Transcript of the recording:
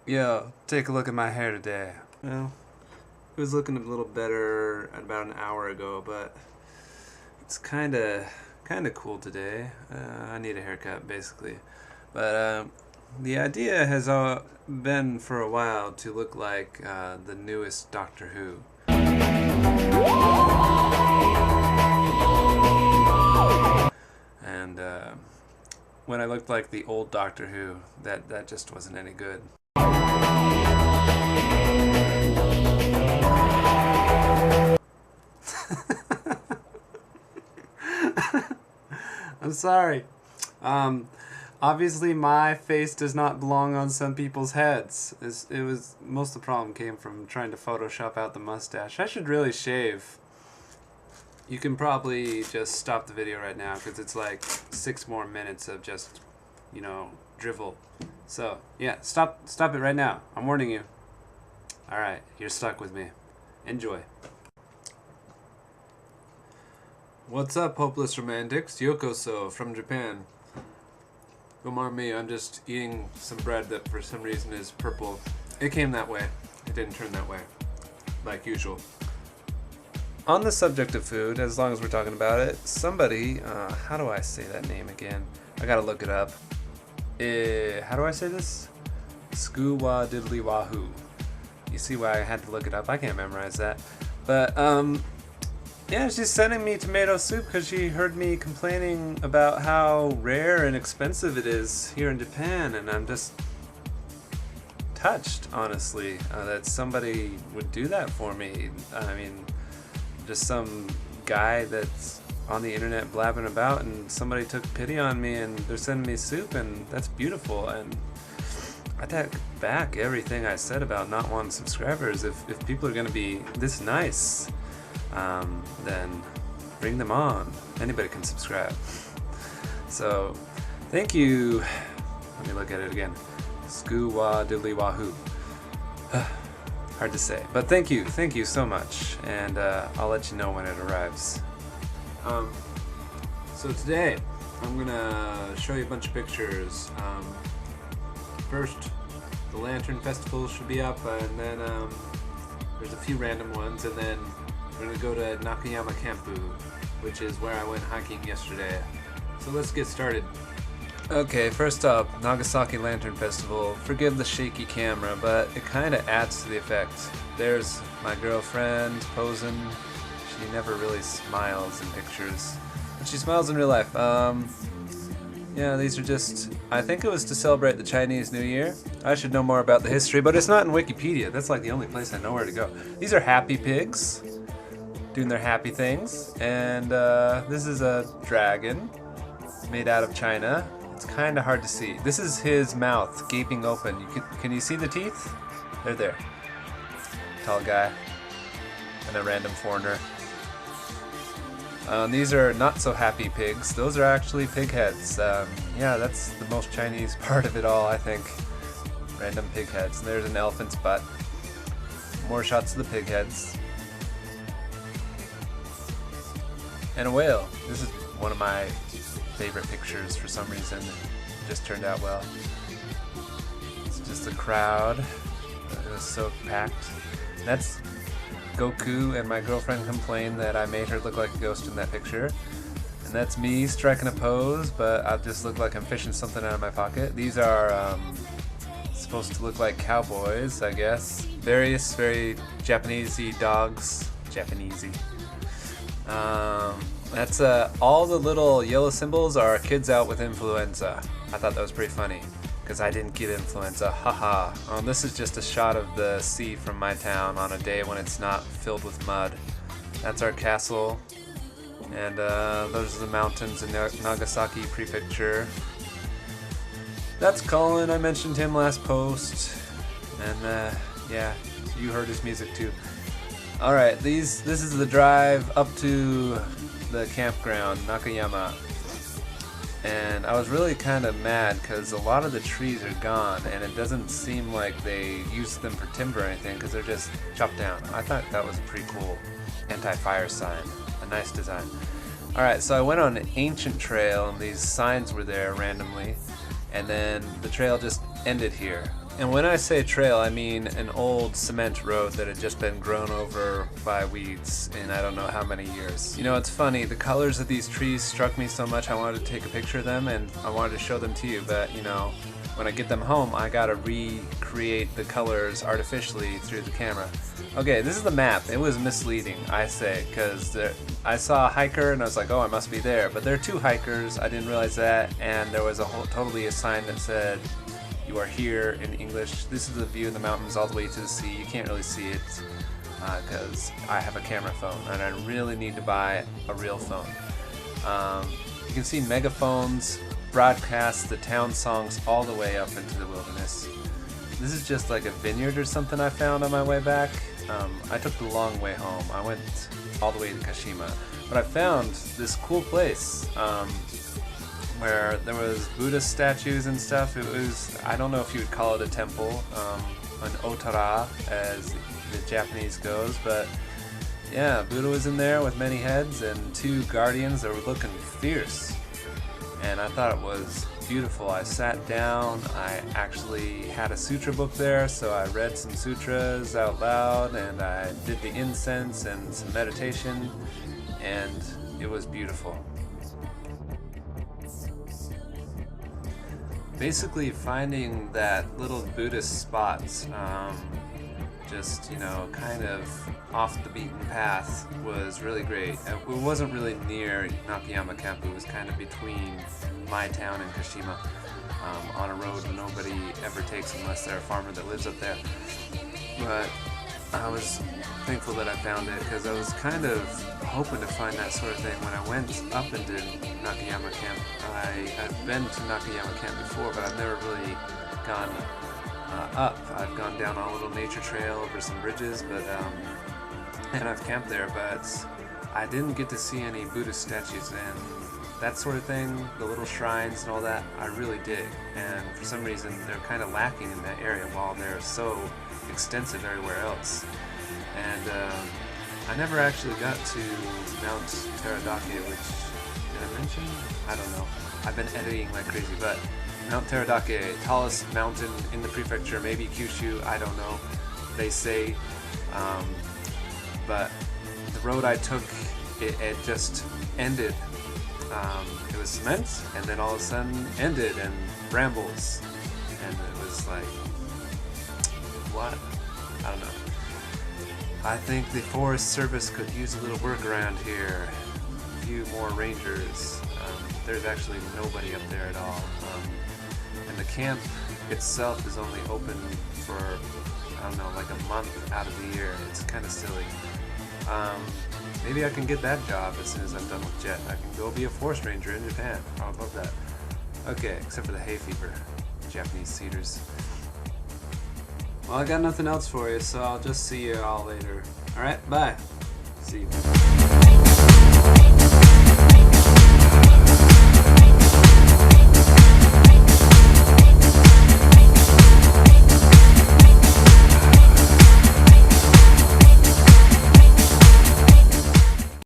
Yo, take a look at my hair today. Well, it was looking a little better about an hour ago, but it's kinda cool today. I need a haircut, basically. But the idea has been for a while to look like the newest Doctor Who. And when I looked like the old Doctor Who, that just wasn't any good. I'm sorry. Um, Obviously, my face does not belong on some people's heads. It was most of the problem came from trying to Photoshop out the mustache. I should really shave. You can probably just stop the video right now because it's like 6 more minutes of just, drivel. So yeah, stop it right now. I'm warning you. All right, you're stuck with me. Enjoy. What's up, hopeless romantics? Yokoso from Japan. Don't mind me, I'm just eating some bread that for some reason is purple. It came that way. It didn't turn that way, like usual. On the subject of food, as long as we're talking about it, somebody, how do I say that name again? I gotta look it up. How do I say this? Skoo-wa diddly wahoo. You see why I had to look it up? I can't memorize that. But, yeah, she's sending me tomato soup because she heard me complaining about how rare and expensive it is here in Japan, and I'm just touched, honestly, that somebody would do that for me. I mean, just some guy that's on the internet blabbing about, and somebody took pity on me, and they're sending me soup, and that's beautiful. And I take back everything I said about not wanting subscribers. If people are going to be this nice, then bring them on. Anybody can subscribe. So, thank you. Let me look at it again. Skoo-wa diddly wahoo. Hard to say, but thank you so much, and I'll let you know when it arrives. So today I'm gonna show you a bunch of pictures. First, the Lantern Festival should be up, and then there's a few random ones, and then we're gonna go to Nakayama Campu, which is where I went hiking yesterday. So let's get started. Okay, first up, Nagasaki Lantern Festival. Forgive the shaky camera, but it kind of adds to the effect. There's my girlfriend posing. She never really smiles in pictures, but she smiles in real life. Yeah, these are just, I think it was to celebrate the Chinese New Year. I should know more about the history, but it's not in Wikipedia. That's like the only place I know where to go. These are happy pigs doing their happy things, and this is a dragon made out of China. It's kind of hard to see. This is his mouth gaping open. Can you see the teeth? They're there. Tall guy and a random foreigner. These are not so happy pigs. Those are actually pig heads. Yeah, that's the most Chinese part of it all, I think. Random pig heads. And there's an elephant's butt. More shots of the pig heads. And a whale. This is one of my favorite pictures for some reason. It just turned out well. It's just a crowd. It was so packed. That's Goku, and my girlfriend complained that I made her look like a ghost in that picture. And that's me striking a pose, but I just look like I'm fishing something out of my pocket. These are supposed to look like cowboys, I guess. Very Japanese-y dogs. Japanese-y. That's all the little yellow symbols are kids out with influenza. I thought that was pretty funny because I didn't get influenza. Haha. This is just a shot of the sea from my town on a day when it's not filled with mud. That's our castle, and those are the mountains in Nagasaki Prefecture. That's Colin. I mentioned him last post, and yeah, you heard his music too. All right, this is the drive up to the campground, Nakayama. And I was really kind of mad because a lot of the trees are gone, and it doesn't seem like they used them for timber or anything because they're just chopped down. I thought that was a pretty cool anti-fire sign, a nice design. All right, so I went on an ancient trail, and these signs were there randomly, and then the trail just ended here. And when I say trail, I mean an old cement road that had just been grown over by weeds in I don't know how many years. You know, it's funny, the colors of these trees struck me so much I wanted to take a picture of them and I wanted to show them to you, but you know, when I get them home, I gotta recreate the colors artificially through the camera. Okay, this is the map. It was misleading, I say, because I saw a hiker and I was like, oh, I must be there. But there are two hikers, I didn't realize that, and there was totally a sign that said, you are here in English. This is the view of the mountains all the way to the sea. You can't really see it because I have a camera phone and I really need to buy a real phone. You can see megaphones broadcast the town songs all the way up into the wilderness. This is just like a vineyard or something I found on my way back. I took the long way home. I went all the way to Kashima. But I found this cool place where there was Buddhist statues and stuff. It was, I don't know if you would call it a temple, an otara as the Japanese goes, but yeah, Buddha was in there with many heads and two guardians that were looking fierce. And I thought it was beautiful. I sat down, I actually had a sutra book there, so I read some sutras out loud and I did the incense and some meditation, and it was beautiful. Basically finding that little Buddhist spots, just, you know, kind of off the beaten path was really great. It wasn't really near Nakayama camp, it was kind of between my town and Kashima, on a road nobody ever takes unless they're a farmer that lives up there. But I was thankful that I found it because I was kind of hoping to find that sort of thing when I went up into Nakayama camp. I've been to Nakayama camp before, but I've never really gone up. I've gone down a little nature trail over some bridges, but and I've camped there, but I didn't get to see any Buddhist statues and that sort of thing, the little shrines and all that, I really dig. And for some reason, they're kind of lacking in that area while they're so extensive everywhere else. And I never actually got to Mount Teradake, which, did I mention? I don't know. I've been editing like crazy, but Mount Teradake, tallest mountain in the prefecture, maybe Kyushu, I don't know, they say. But the road I took, it just ended. It was cement, and then all of a sudden ended in brambles. And it was like, what? I don't know. I think the Forest Service could use a little workaround here. A few more rangers. There's actually nobody up there at all. And the camp itself is only open for, I don't know, like a month out of the year. It's kind of silly. Maybe I can get that job as soon as I'm done with Jet. I can go be a forest ranger in Japan. How about that? Okay, except for the hay fever. Japanese cedars. Well, I got nothing else for you, so I'll just see you all later. Alright, bye. See you.